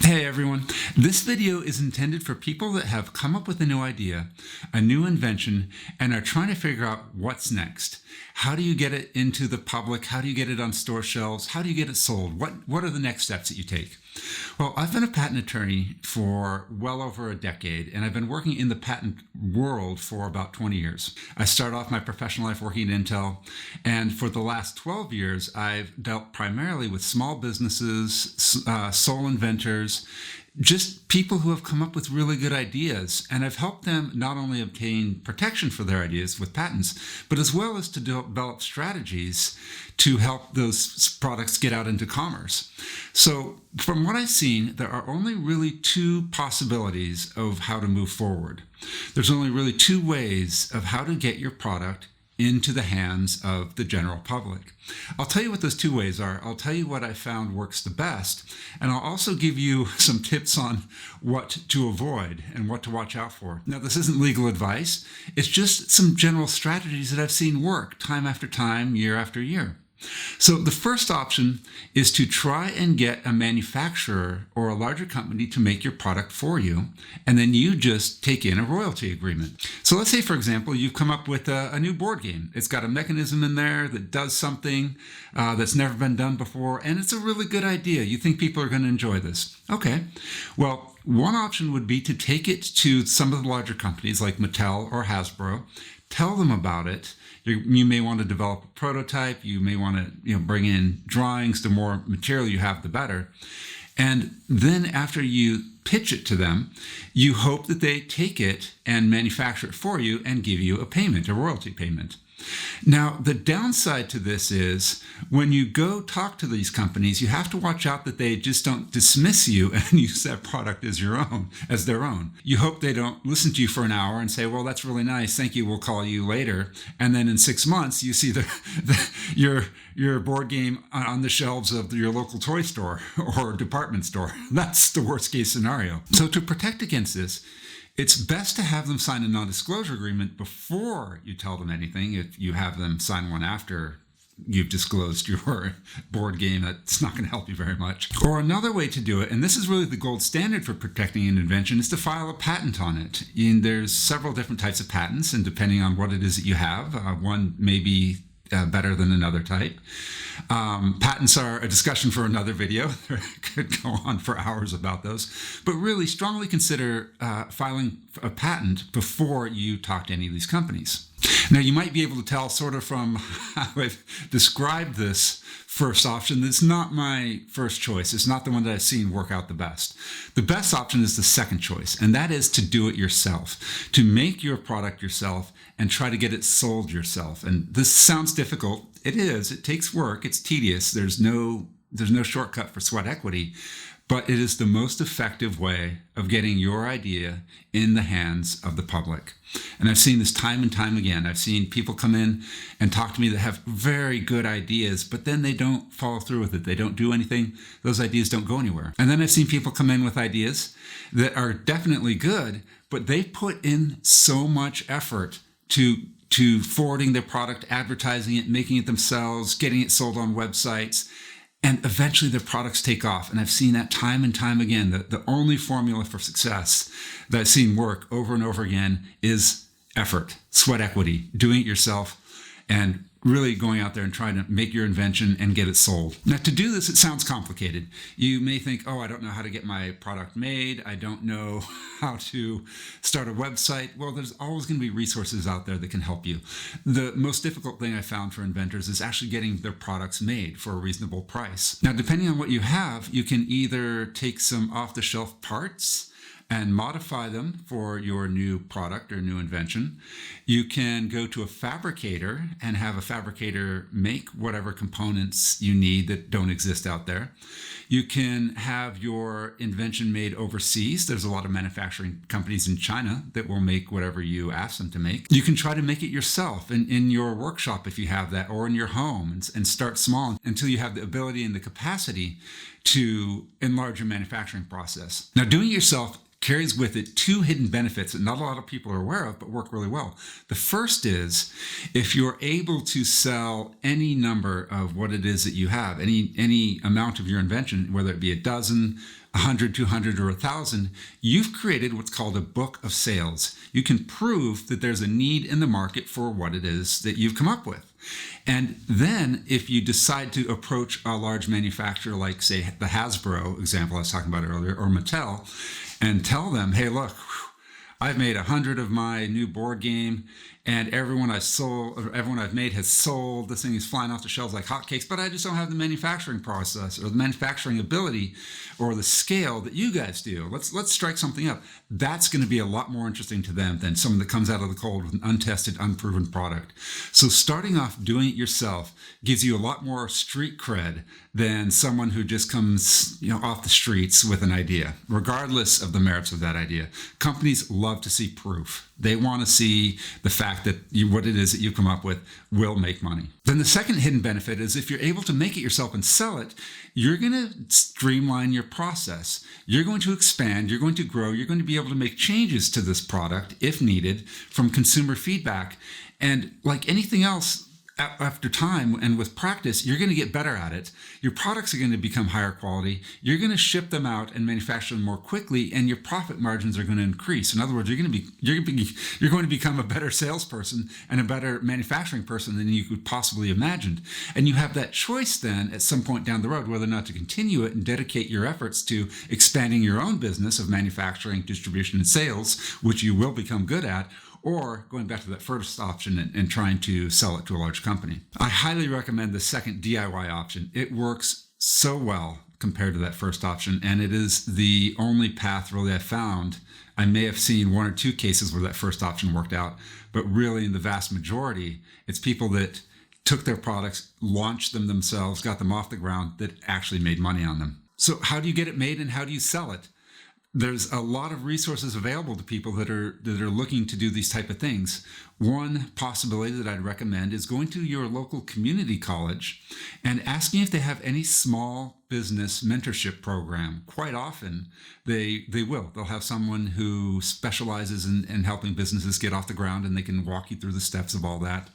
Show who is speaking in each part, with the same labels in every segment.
Speaker 1: Hey everyone, this video is intended for people that have come up with a new idea, a new invention, and are trying to figure out what's next. How do you get it into the public? How do you get it on store shelves? How do you get it sold? What are the next steps that you take? Well, I've been a patent attorney for well over a decade, and I've been working in the patent world for about 20 years. I started off my professional life working at Intel, and for the last 12 years, I've dealt primarily with small businesses, sole inventors, just people who have come up with really good ideas, and I've helped them not only obtain protection for their ideas with patents, but as well as to develop strategies to help those products get out into commerce. So from what I've seen, there are only really two possibilities of how to move forward. There's only really two ways of how to get your product into the hands of the general public. I'll tell you what those two ways are. I'll tell you what I found works the best, and I'll also give you some tips on what to avoid and what to watch out for. Now, this isn't legal advice. It's just some general strategies that I've seen work time after time, year after year. So the first option is to try and get a manufacturer or a larger company to make your product for you, and then you just take in a royalty agreement. So let's say, for example, you've come up with a new board game. It's got a mechanism in there that does something that's never been done before, and it's a really good idea. You think people are going to enjoy this. Okay, well, one option would be to take it to some of the larger companies like Mattel or Hasbro, tell them about it. You may want to develop a prototype. You may want to bring in drawings. The more material you have, the better. And then after you pitch it to them, you hope that they take it and manufacture it for you and give you a payment, a royalty payment. Now, the downside to this is when you go talk to these companies, you have to watch out that they just don't dismiss you and use that product as their own. You hope they don't listen to you for an hour and say, well, that's really nice. Thank you. We'll call you later. And then in 6 months, you see your board game on the shelves of your local toy store or department store. That's the worst case scenario. So to protect against this, it's best to have them sign a non-disclosure agreement before you tell them anything. If you have them sign one after you've disclosed your board game, that's not going to help you very much. Or another way to do it, and this is really the gold standard for protecting an invention, is to file a patent on it. And there's several different types of patents, and depending on what it is that you have, one may be better than another type. Patents are a discussion for another video. I could go on for hours about those. But really strongly consider filing a patent before you talk to any of these companies. Now, you might be able to tell sort of from how I've described this first option that it's not my first choice. It's not the one that I've seen work out the best. The best option is the second choice, and that is to do it yourself, to make your product yourself and try to get it sold yourself. And this sounds difficult. It is. It takes work. It's tedious. There's no shortcut for sweat equity. But it is the most effective way of getting your idea in the hands of the public. And I've seen this time and time again. I've seen people come in and talk to me that have very good ideas, but then they don't follow through with it. They don't do anything. Those ideas don't go anywhere. And then I've seen people come in with ideas that are definitely good, but they put in so much effort to forwarding their product, advertising it, making it themselves, getting it sold on websites, and eventually their products take off. And I've seen that time and time again. The only formula for success that I've seen work over and over again is effort, sweat equity, doing it yourself, and really going out there and trying to make your invention and get it sold. Now, to do this, it sounds complicated. You may think, oh, I don't know how to get my product made. I don't know how to start a website. Well, there's always going to be resources out there that can help you. The most difficult thing I found for inventors is actually getting their products made for a reasonable price. Now, depending on what you have, you can either take some off-the-shelf parts and modify them for your new product or new invention. You can go to a fabricator and have a fabricator make whatever components you need that don't exist out there. You can have your invention made overseas. There's a lot of manufacturing companies in China that will make whatever you ask them to make. You can try to make it yourself in your workshop if you have that, or in your home, and start small until you have the ability and the capacity to enlarge your manufacturing process. Now, doing it yourself carries with it two hidden benefits that not a lot of people are aware of, but work really well. The first is if you're able to sell any number of what it is that you have, any amount of your invention, whether it be a dozen 100, 200, or 1,000, you've created what's called a book of sales. You can prove that there's a need in the market for what it is that you've come up with. And then if you decide to approach a large manufacturer like, say, the Hasbro example I was talking about earlier, or Mattel, and tell them, hey, look, I've made 100 of my new board game, and everyone I've made has sold. This thing is flying off the shelves like hotcakes, but I just don't have the manufacturing process or the manufacturing ability or the scale that you guys do. Let's strike something up. That's going to be a lot more interesting to them than someone that comes out of the cold with an untested, unproven product. So starting off doing it yourself gives you a lot more street cred than someone who just comes, off the streets with an idea, regardless of the merits of that idea. Companies love to see proof. They want to see the fact that what it is that you come up with will make money. Then the second hidden benefit is if you're able to make it yourself and sell it, you're going to streamline your process. You're going to expand, you're going to grow, you're going to be able to make changes to this product if needed from consumer feedback. And like anything else, after time and with practice, you're going to get better at it. Your products are going to become higher quality. You're going to ship them out and manufacture them more quickly, and your profit margins are going to increase. In other words, you're going to become a better salesperson and a better manufacturing person than you could possibly imagine. And you have that choice then at some point down the road whether or not to continue it and dedicate your efforts to expanding your own business of manufacturing, distribution, and sales, which you will become good at, or going back to that first option and trying to sell it to a large company. I highly recommend the second DIY option. It works so well compared to that first option, and it is the only path really I've found. I may have seen one or two cases where that first option worked out, but really in the vast majority, it's people that took their products, launched them themselves, got them off the ground, that actually made money on them. So how do you get it made and how do you sell it? There's a lot of resources available to people that are looking to do these type of things. One possibility that I'd recommend is going to your local community college and asking if they have any small business mentorship program. Quite often they will. They'll have someone who specializes in helping businesses get off the ground, and they can walk you through the steps of all that.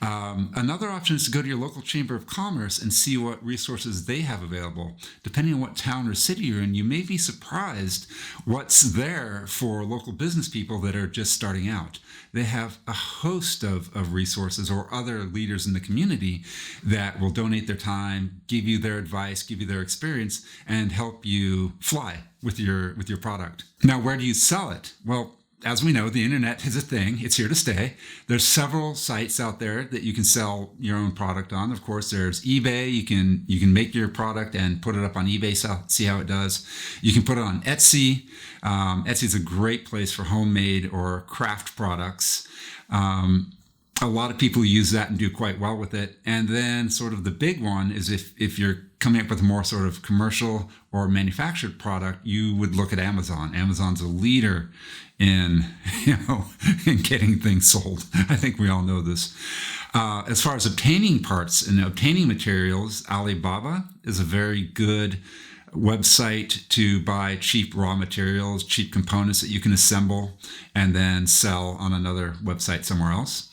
Speaker 1: Another option is to go to your local chamber of commerce and see what resources they have available. Depending on what town or city you're in, you may be surprised what's there for local business people that are just starting out. They have a host of resources or other leaders in the community that will donate their time, give you their advice, give you their experience, and help you fly with your product. Now, where do you sell it? Well, as we know, the internet is a thing. It's here to stay. There's several sites out there that you can sell your own product on. Of course, there's eBay. You can make your product and put it up on eBay, see how it does. You can put it on Etsy. Etsy is a great place for homemade or craft products. A lot of people use that and do quite well with it. And then sort of the big one is if you're coming up with a more sort of commercial or manufactured product, you would look at Amazon. Amazon's a leader in getting things sold. I think we all know this. As far as obtaining parts and obtaining materials, Alibaba is a very good website to buy cheap raw materials, cheap components that you can assemble and then sell on another website somewhere else.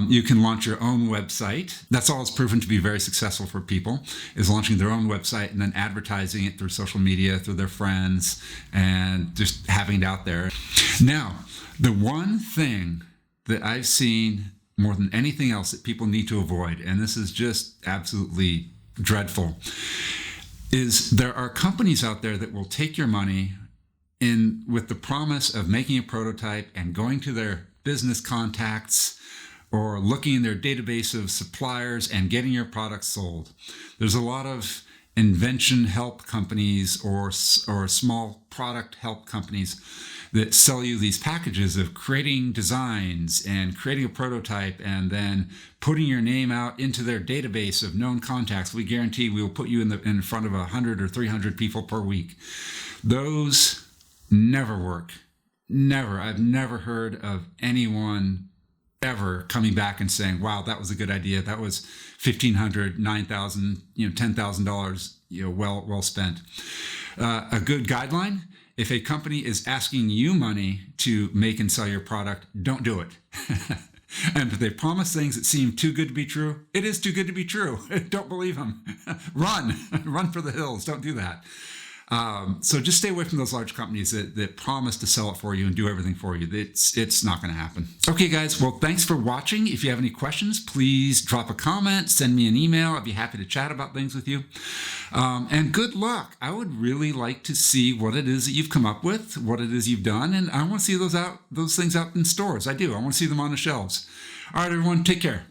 Speaker 1: You can launch your own website. That's always proven to be very successful for people, is launching their own website and then advertising it through social media, through their friends, and just having it out there. Now, the one thing that I've seen more than anything else that people need to avoid, and this is just absolutely dreadful, is there are companies out there that will take your money with the promise of making a prototype and going to their business contacts or looking in their database of suppliers and getting your product sold. There's a lot of invention help companies or small product help companies that sell you these packages of creating designs and creating a prototype and then putting your name out into their database of known contacts. We guarantee we will put you in front of 100 or 300 people per week. Those never work. Never. I've never heard of anyone ever coming back and saying, wow, that was a good idea. That was $1,500, $9,000, $10,000, well spent. A good guideline: if a company is asking you money to make and sell your product, don't do it. And if they promise things that seem too good to be true, it is too good to be true. Don't believe them. Run for the hills. Don't do that. So just stay away from those large companies that promise to sell it for you and do everything for you. It's not going to happen. Okay, guys. Well, thanks for watching. If you have any questions, please drop a comment, send me an email. I'd be happy to chat about things with you. And good luck. I would really like to see what it is that you've come up with, what it is you've done, and I want to see those things out in stores. I do. I want to see them on the shelves. All right, everyone. Take care.